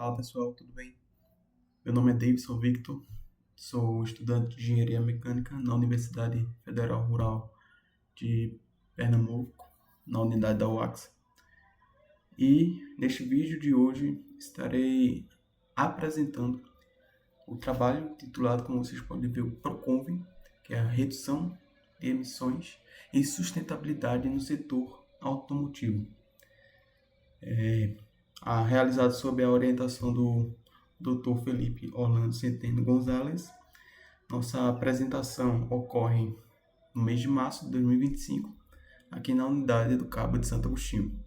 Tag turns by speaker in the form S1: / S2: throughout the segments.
S1: Fala pessoal, tudo bem? Meu nome é Davidson Victor, sou estudante de Engenharia Mecânica na Universidade Federal Rural de Pernambuco, na unidade da UAX. E neste vídeo de hoje estarei apresentando o trabalho titulado, como vocês podem ver, o PROCONVE, que é a redução de emissões e sustentabilidade no setor automotivo. Realizado sob a orientação do Dr. Felipe Orlando Centeno Gonzalez. Nossa apresentação ocorre no mês de março de 2025, aqui na unidade do Cabo de Santo Agostinho.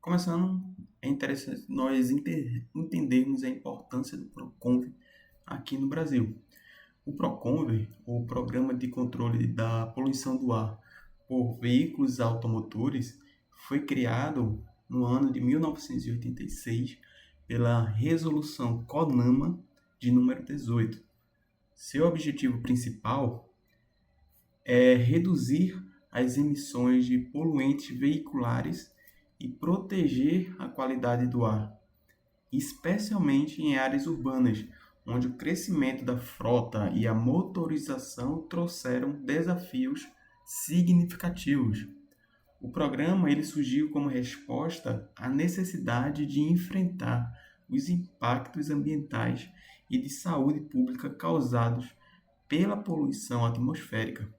S1: Começando, é interessante nós entendermos a importância do PROCONVE aqui no Brasil. O PROCONVE, o Programa de Controle da Poluição do Ar por Veículos Automotores, foi criado no ano de 1986 pela Resolução CONAMA de número 18. Seu objetivo principal é reduzir as emissões de poluentes veiculares e proteger a qualidade do ar, especialmente em áreas urbanas, onde o crescimento da frota e a motorização trouxeram desafios significativos. O programa surgiu como resposta à necessidade de enfrentar os impactos ambientais e de saúde pública causados pela poluição atmosférica,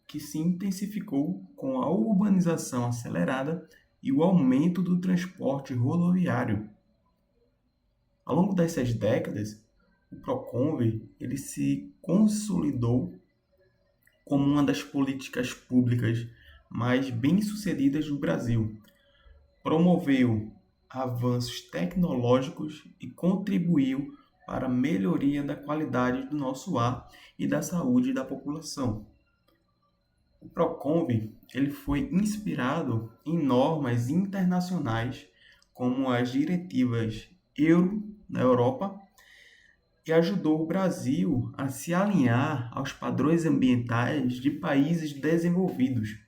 S1: que se intensificou com a urbanização acelerada e o aumento do transporte rodoviário. Ao longo dessas décadas, o PROCONVE se consolidou como uma das políticas públicas mais bem-sucedidas do Brasil. Promoveu avanços tecnológicos e contribuiu para a melhoria da qualidade do nosso ar e da saúde da população. O PROCONVE foi inspirado em normas internacionais como as diretivas Euro na Europa e ajudou o Brasil a se alinhar aos padrões ambientais de países desenvolvidos.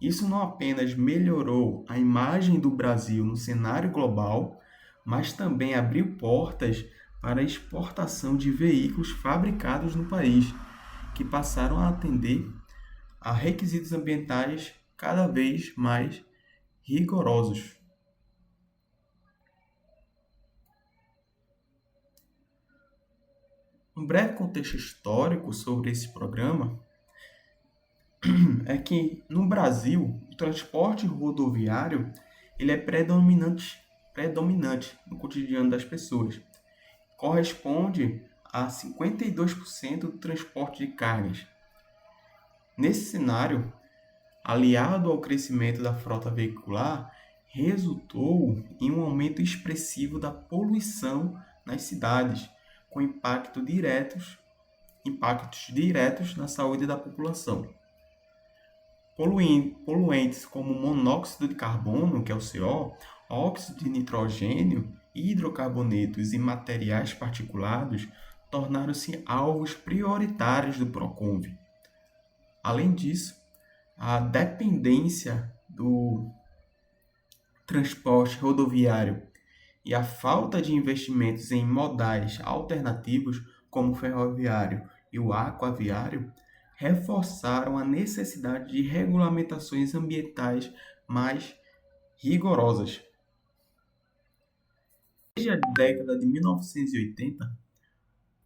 S1: Isso não apenas melhorou a imagem do Brasil no cenário global, mas também abriu portas para a exportação de veículos fabricados no país, que passaram a atender a requisitos ambientais cada vez mais rigorosos. Um breve contexto histórico sobre esse programa é que no Brasil o transporte rodoviário é predominante no cotidiano das pessoas. Corresponde a 52% do transporte de cargas. Nesse cenário, aliado ao crescimento da frota veicular, resultou em um aumento expressivo da poluição nas cidades, com impactos diretos na saúde da população. Poluentes como monóxido de carbono, que é o CO, óxido de nitrogênio, hidrocarbonetos e materiais particulados tornaram-se alvos prioritários do PROCONVE. Além disso, a dependência do transporte rodoviário e a falta de investimentos em modais alternativos, como o ferroviário e o aquaviário, reforçaram a necessidade de regulamentações ambientais mais rigorosas. Desde a década de 1980,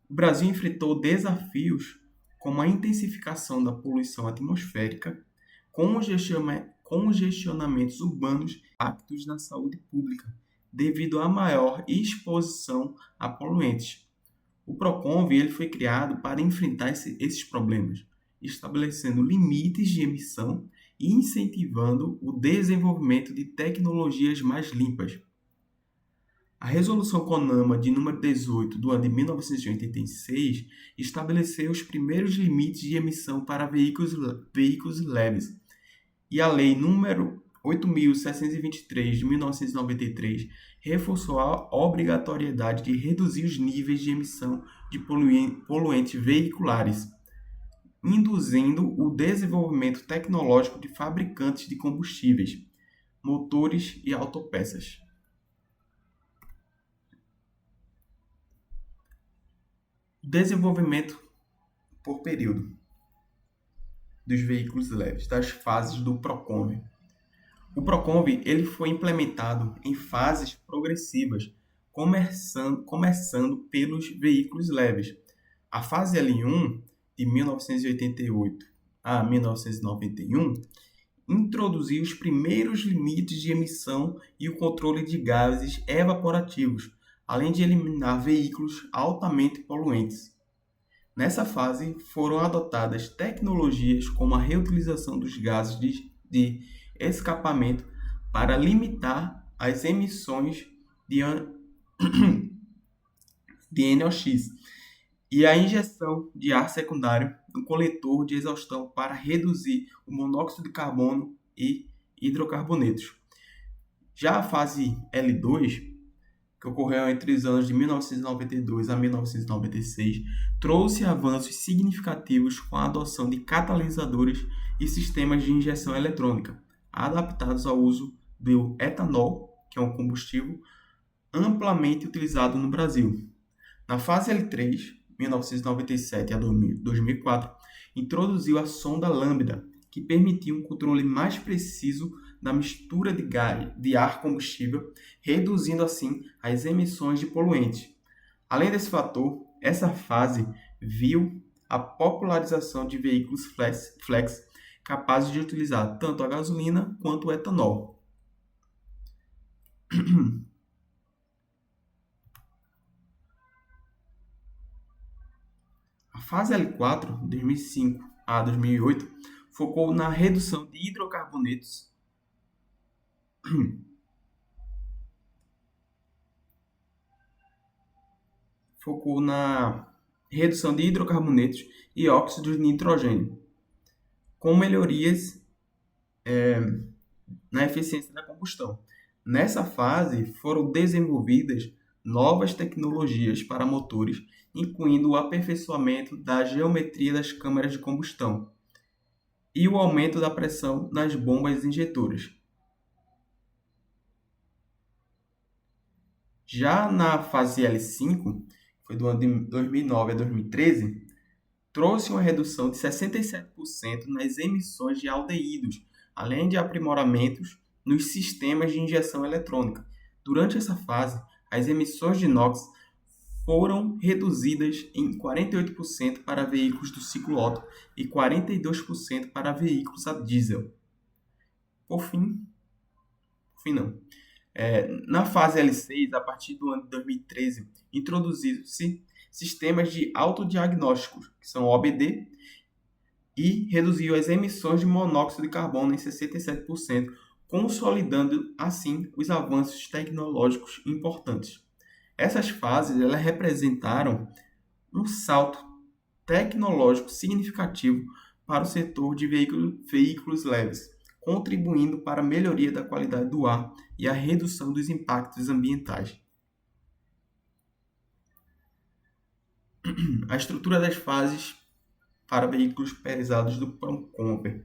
S1: o Brasil enfrentou desafios como a intensificação da poluição atmosférica, congestionamentos urbanos e impactos na saúde pública, devido à maior exposição a poluentes. O PROCONVE foi criado para enfrentar esses problemas, estabelecendo limites de emissão e incentivando o desenvolvimento de tecnologias mais limpas. A Resolução CONAMA de número 18 do ano de 1986 estabeleceu os primeiros limites de emissão para veículos leves, e a Lei número 8.723 de 1993 reforçou a obrigatoriedade de reduzir os níveis de emissão de poluentes veiculares, induzindo o desenvolvimento tecnológico de fabricantes de combustíveis, motores e autopeças. Desenvolvimento por período dos veículos leves, das fases do Proconv. O Proconv ele foi implementado em fases progressivas, começando pelos veículos leves. A fase L1, de 1988 a 1991, introduziu os primeiros limites de emissão e o controle de gases evaporativos, além de eliminar veículos altamente poluentes. Nessa fase, foram adotadas tecnologias como a reutilização dos gases de escapamento para limitar as emissões de NOx e a injeção de ar secundário no coletor de exaustão para reduzir o monóxido de carbono e hidrocarbonetos. Já a fase L2, que ocorreu entre os anos de 1992 a 1996, trouxe avanços significativos com a adoção de catalisadores e sistemas de injeção eletrônica, adaptados ao uso do etanol, que é um combustível amplamente utilizado no Brasil. Na fase L3, 1997 a 2004, introduziu a sonda Lambda, que permitia um controle mais preciso da mistura de ar combustível, reduzindo assim as emissões de poluentes. Além desse fator, essa fase viu a popularização de veículos flex capazes de utilizar tanto a gasolina quanto o etanol. A fase L4, 2005 a 2008, focou na redução de hidrocarbonetos e óxidos de nitrogênio, com melhorias na eficiência da combustão. Nessa fase, foram desenvolvidas novas tecnologias para motores, incluindo o aperfeiçoamento da geometria das câmaras de combustão e o aumento da pressão nas bombas injetoras. Já na fase L5, que foi do ano de 2009 a 2013, trouxe uma redução de 67% nas emissões de aldeídos, além de aprimoramentos nos sistemas de injeção eletrônica. Durante essa fase, as emissões de NOx foram reduzidas em 48% para veículos do ciclo Otto e 42% para veículos a diesel. Na fase L6, a partir do ano de 2013, introduziram-se sistemas de autodiagnósticos, que são OBD, e reduziu as emissões de monóxido de carbono em 67%, consolidando assim os avanços tecnológicos importantes. Essas fases elas representaram um salto tecnológico significativo para o setor de veículos leves, contribuindo para a melhoria da qualidade do ar e a redução dos impactos ambientais. A estrutura das fases para veículos pesados do Proconv.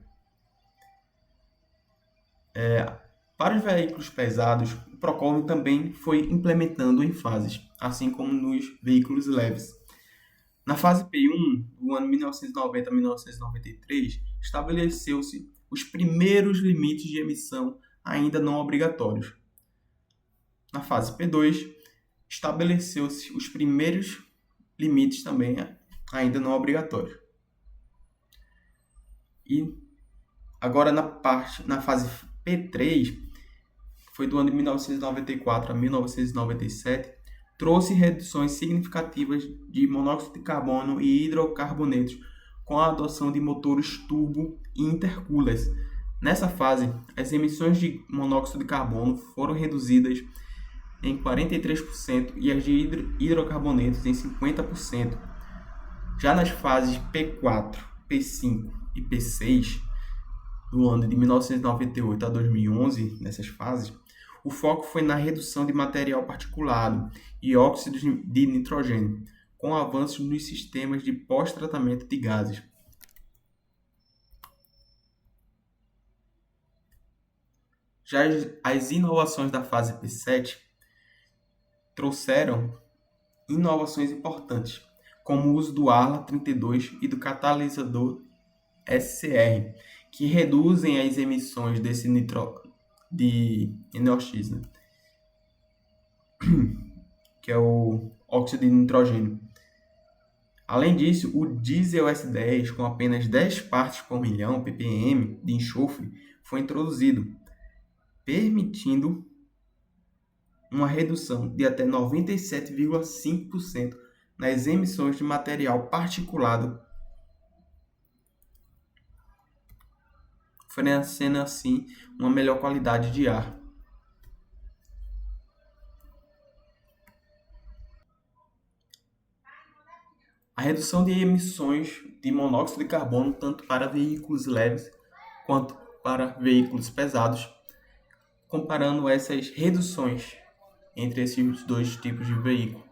S1: Para os veículos pesados, o Proconv também foi implementando em fases, assim como nos veículos leves. Na fase P1, do ano 1990 a 1993, estabeleceu-se os primeiros limites de emissão ainda não obrigatórios. Na fase P2, estabeleceu-se os primeiros limites também ainda não obrigatórios. E agora na fase P3, que foi do ano de 1994 a 1997, trouxe reduções significativas de monóxido de carbono e hidrocarbonetos com a adoção de motores turbo e intercoolers. Nessa fase, as emissões de monóxido de carbono foram reduzidas em 43% e as de hidrocarbonetos em 50%. Já nas fases P4, P5 e P6, do ano de 1998 a 2011, nessas fases, O foco foi na redução de material particulado e óxidos de nitrogênio, com avanços nos sistemas de pós-tratamento de gases. Já as inovações da fase P7 trouxeram inovações importantes, como o uso do ARLA-32 e do catalisador SCR, que reduzem as emissões de NOx, né? Que é o óxido de nitrogênio. Além disso, o diesel S10, com apenas 10 partes por milhão ppm de enxofre, foi introduzido, permitindo uma redução de até 97,5% nas emissões de material particulado, oferecendo assim uma melhor qualidade de ar. A redução de emissões de monóxido de carbono, tanto para veículos leves quanto para veículos pesados, comparando essas reduções entre esses dois tipos de veículo.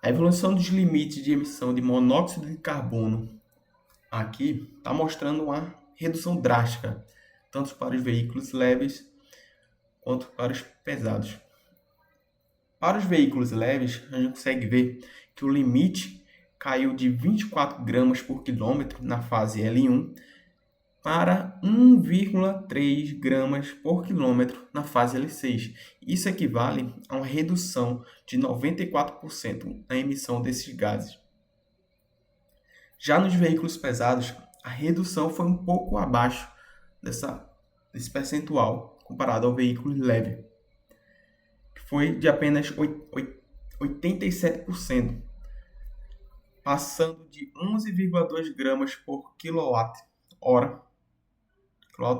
S1: A evolução dos limites de emissão de monóxido de carbono aqui está mostrando uma redução drástica, tanto para os veículos leves quanto para os pesados. Para os veículos leves, a gente consegue ver que o limite caiu de 24 gramas por quilômetro na fase L1 para 1,3 gramas por quilômetro na fase L6. Isso equivale a uma redução de 94% na emissão desses gases. Já nos veículos pesados, a redução foi um pouco abaixo desse percentual comparado ao veículo leve, que foi de apenas 87%, passando de 11,2 gramas por quilowatt-hora,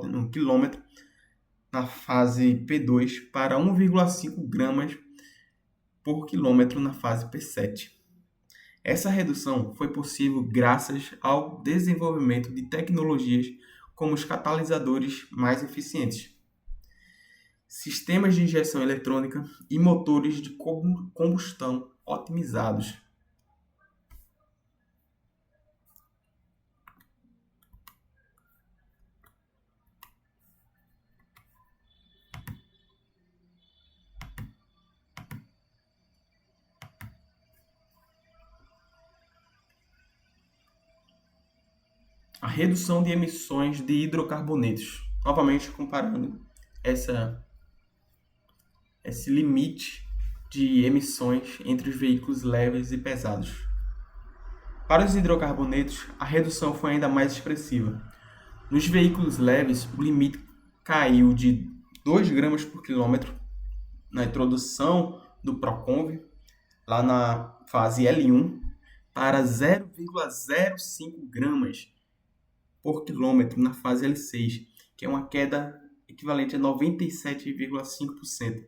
S1: no quilômetro, na fase P2 para 1,5 gramas por quilômetro na fase P7. Essa redução foi possível graças ao desenvolvimento de tecnologias como os catalisadores mais eficientes, sistemas de injeção eletrônica e motores de combustão otimizados. A redução de emissões de hidrocarbonetos, novamente comparando esse limite de emissões entre os veículos leves e pesados. Para os hidrocarbonetos, a redução foi ainda mais expressiva. Nos veículos leves, o limite caiu de 2 gramas por quilômetro na introdução do Proconv, lá na fase L1, para 0,05 gramas por quilômetro na fase L6, que é uma queda equivalente a 97,5%.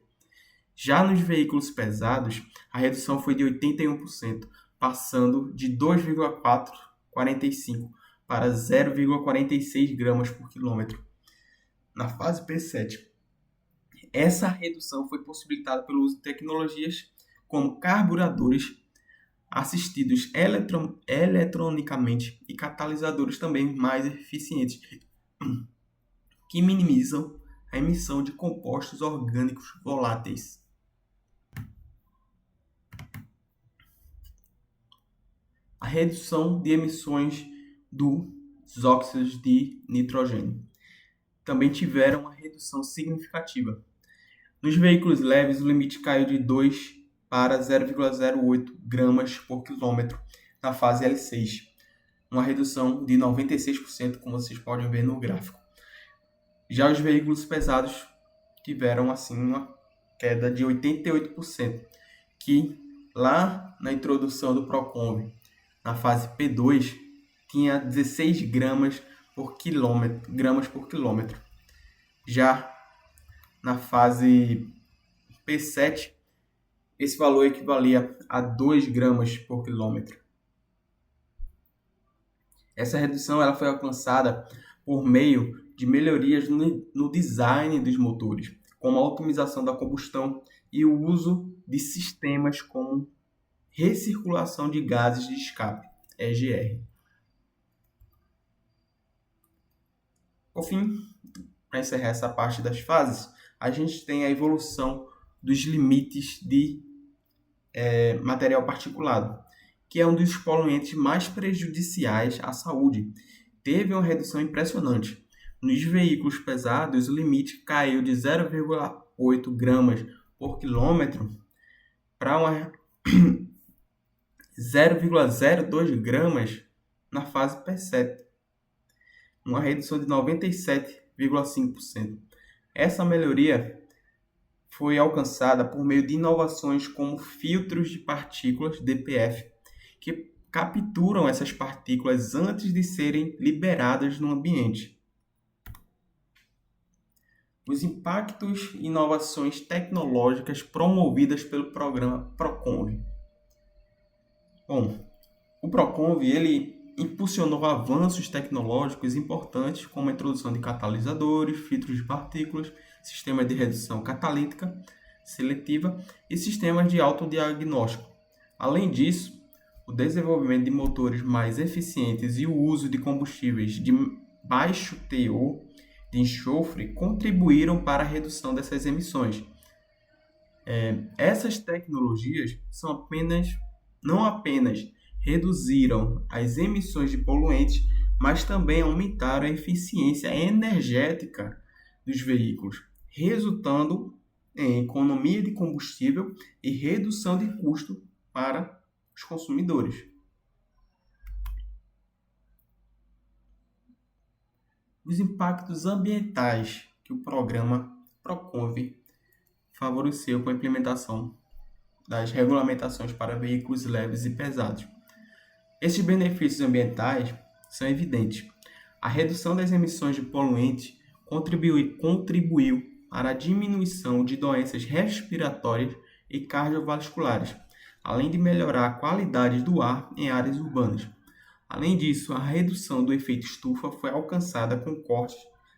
S1: Já nos veículos pesados, a redução foi de 81%, passando de 2,445 para 0,46 gramas por quilômetro na fase P7. Essa redução foi possibilitada pelo uso de tecnologias como carburadores assistidos eletronicamente e catalisadores também mais eficientes, que minimizam a emissão de compostos orgânicos voláteis. A redução de emissões dos óxidos de nitrogênio também tiveram uma redução significativa. Nos veículos leves, o limite caiu de 2 para 0,08 gramas por quilômetro na fase L6, uma redução de 96%, como vocês podem ver no gráfico. Já os veículos pesados tiveram assim uma queda de 88%, que lá na introdução do Proconv, na fase P2, tinha 16 gramas por quilômetro. Já na fase P7, esse valor equivalia a 2 gramas por quilômetro. Essa redução ela foi alcançada por meio de melhorias no design dos motores, como a otimização da combustão e o uso de sistemas como recirculação de gases de escape, EGR. Por fim, para encerrar essa parte das fases, a gente tem a evolução dos limites de material particulado, que é um dos poluentes mais prejudiciais à saúde. Teve uma redução impressionante. Nos veículos pesados, o limite caiu de 0,8 gramas por quilômetro para 0,02 gramas na fase P7, uma redução de 97,5%. Essa melhoria foi alcançada por meio de inovações como filtros de partículas, DPF, que capturam essas partículas antes de serem liberadas no ambiente. Os impactos e inovações tecnológicas promovidas pelo programa Proconv. Bom, o Proconv ele impulsionou avanços tecnológicos importantes, como a introdução de catalisadores, filtros de partículas, sistemas de redução catalítica seletiva e sistemas de autodiagnóstico. Além disso, o desenvolvimento de motores mais eficientes e o uso de combustíveis de baixo teor de enxofre contribuíram para a redução dessas emissões. Essas tecnologias não apenas reduziram as emissões de poluentes, mas também aumentaram a eficiência energética dos veículos, resultando em economia de combustível e redução de custo para os consumidores. Os impactos ambientais que o programa Proconv favoreceu com a implementação das regulamentações para veículos leves e pesados. Esses benefícios ambientais são evidentes. A redução das emissões de poluentes contribuiu para a diminuição de doenças respiratórias e cardiovasculares, além de melhorar a qualidade do ar em áreas urbanas. Além disso, a redução do efeito estufa foi alcançada com cortes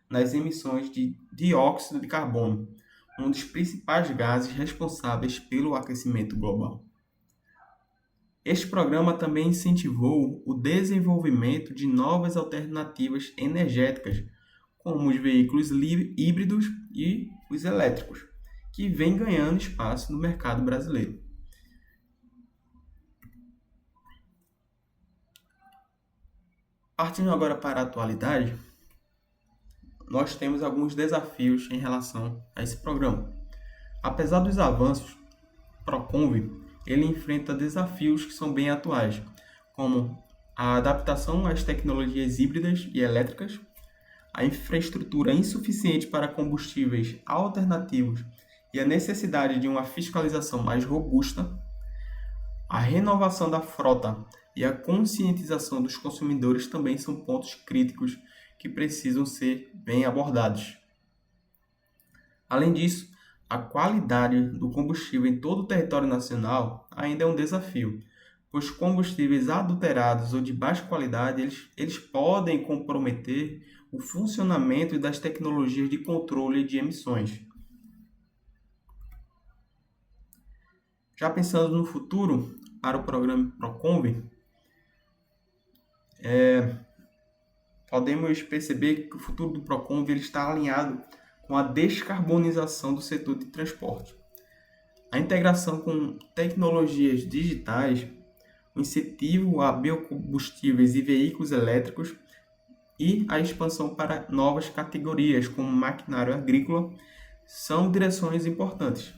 S1: nas emissões de dióxido de carbono, um dos principais gases responsáveis pelo aquecimento global. Este programa também incentivou o desenvolvimento de novas alternativas energéticas, como os veículos híbridos e os elétricos, que vêm ganhando espaço no mercado brasileiro. Partindo agora para a atualidade, nós temos alguns desafios em relação a esse programa. Apesar dos avanços, o Proconv ele enfrenta desafios que são bem atuais, como a adaptação às tecnologias híbridas e elétricas, a infraestrutura insuficiente para combustíveis alternativos e a necessidade de uma fiscalização mais robusta, a renovação da frota e a conscientização dos consumidores também são pontos críticos que precisam ser bem abordados. Além disso, a qualidade do combustível em todo o território nacional ainda é um desafio, pois combustíveis adulterados ou de baixa qualidade eles podem comprometer o funcionamento das tecnologias de controle de emissões. Já pensando no futuro, para o programa Proconv, podemos perceber que o futuro do Proconv ele está alinhado com a descarbonização do setor de transporte. A integração com tecnologias digitais, o incentivo a biocombustíveis e veículos elétricos e a expansão para novas categorias, como maquinário agrícola, são direções importantes.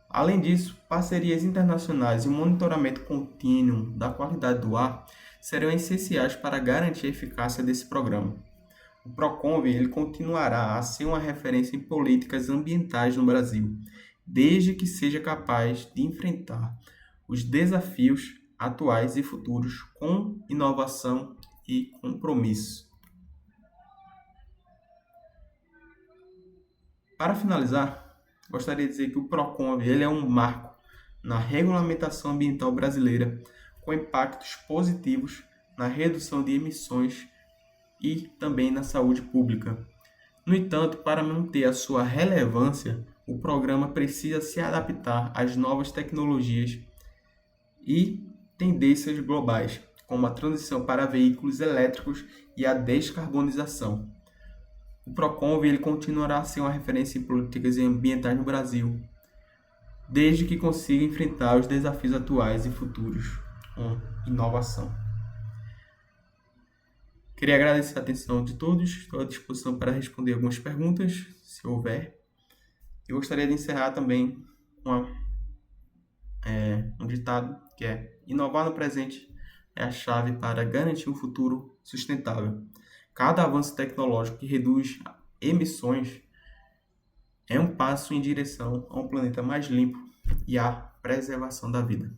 S1: Além disso, parcerias internacionais e o monitoramento contínuo da qualidade do ar serão essenciais para garantir a eficácia desse programa. O Proconv ele continuará a ser uma referência em políticas ambientais no Brasil, desde que seja capaz de enfrentar os desafios atuais e futuros com inovação e compromisso. Para finalizar, gostaria de dizer que o Proconv ele é um marco na regulamentação ambiental brasileira, com impactos positivos na redução de emissões e também na saúde pública. No entanto, para manter a sua relevância, o programa precisa se adaptar às novas tecnologias e tendências globais, como a transição para veículos elétricos e a descarbonização. O Proconv ele continuará a ser uma referência em políticas ambientais no Brasil, desde que consiga enfrentar os desafios atuais e futuros com inovação. Queria agradecer a atenção de todos, estou à disposição para responder algumas perguntas, se houver. Eu gostaria de encerrar também com um ditado que é: inovar no presente é a chave para garantir um futuro sustentável. Cada avanço tecnológico que reduz emissões é um passo em direção a um planeta mais limpo e à preservação da vida.